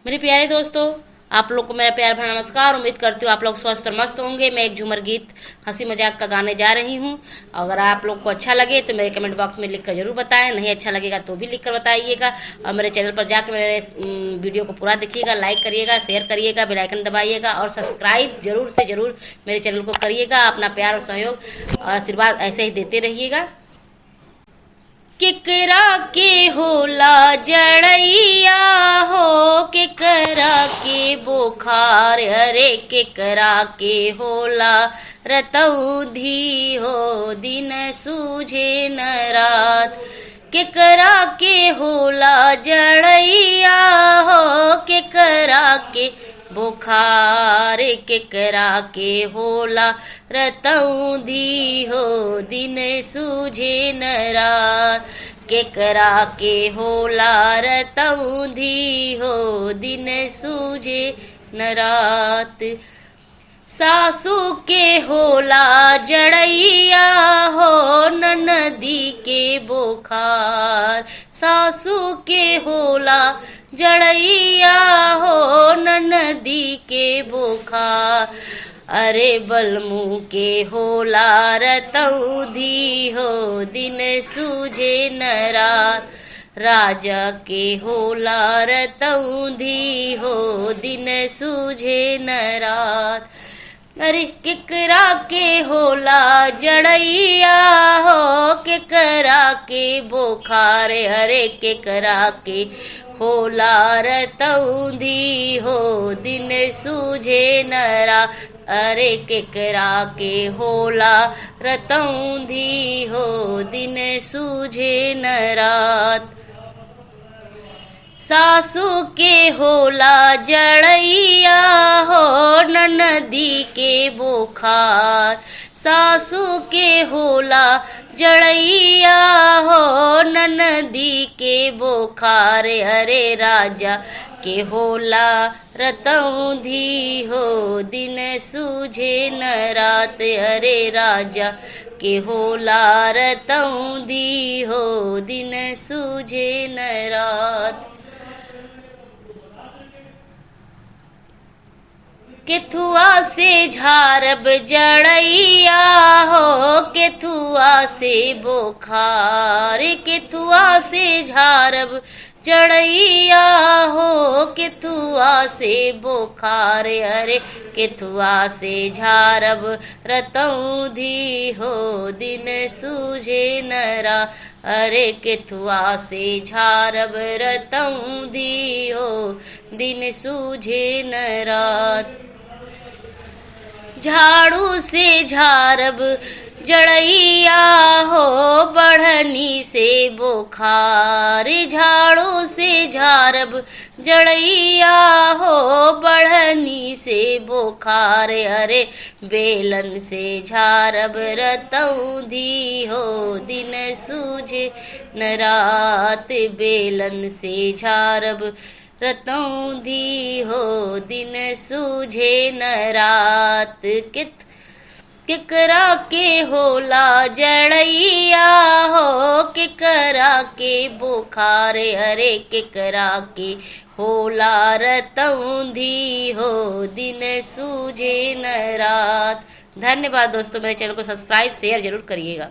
मेरे प्यारे दोस्तों, आप लोग को मेरा प्यार भरा नमस्कार। उम्मीद करती हूँ आप लोग स्वस्थ और मस्त होंगे। मैं एक झूमर गीत हंसी मजाक का गाने जा रही हूँ। अगर आप लोग को अच्छा लगे तो मेरे कमेंट बॉक्स में लिखकर जरूर बताएं, नहीं अच्छा लगेगा तो भी लिखकर बताइएगा। और मेरे चैनल पर जाकर मेरे वीडियो को पूरा देखिएगा, लाइक करिएगा, शेयर करिएगा, बेल आइकन दबाइएगा और सब्सक्राइब जरूर से जरूर मेरे चैनल को करिएगा। अपना प्यार और सहयोग और आशीर्वाद ऐसे ही देते रहिएगा। केकरा के होला जड़ैया हो, केकरा के बोखार, अरे केकरा के होला रतौधी हो, दिन सूझे न रात। केकरा के होला जड़ैया हो, केकरा के बुखार, केकरा के होला रतौधी हो, दिन सूझे न रात। केकरा के होला रतौधी हो, दिन सूझे न रात। सासू के होला जड़ैया हो, ननदी के बोखार, सासू के होला जड़ैया हो, ननदी के बोखार। अरे बलमू के होला रतौधी हो, दिन सूझे न रात। राजा के होला रतौधी हो, दिन सूझे न रात। अरे केकरा के होला जड़ैया हो, केकरा के बोखार, अरे केकरा के होला रतौधी हो, दिन सूझे न रात। अरे केकरा के होला रतौधी हो, दिन सूझे न रात। सासू के होला जड़ैया हो, ननदी के बोखार, सासू के होला जड़ैया हो, ननदी के बोखार। अरे राजा के होला रतौधी हो, दिन सूझे न रात। अरे राजा के होला रतौधी हो, दिन सूझे न रात। केथुआ से झारब जड़ैया हो, केथुआ से बोखार, केथुआ से झारब जड़ैया हो, केथुआ से बोखार। अरे केथुआ से झारब रतौधी हो, दिन सूझे न रात। अरे केथुआ से झारब रतौधी हो, दिन सूझे न रात। झाड़ू से झारब जड़ैया हो, बढ़नी से बोखार, झाड़ू से झारब जड़ैया हो, बढ़नी से बोखार। अरे बेलन से झारब रतौधी हो, दिन सूझे न रात। बेलन से झारब रतौधी हो, दिन सूझे न रात। केकरा के होला जड़ैया हो, केकरा के बोखार, अरे केकरा के होला रतौधी हो, दिन सूझे न रात। धन्यवाद दोस्तों, मेरे चैनल को सब्सक्राइब शेयर जरूर करिएगा।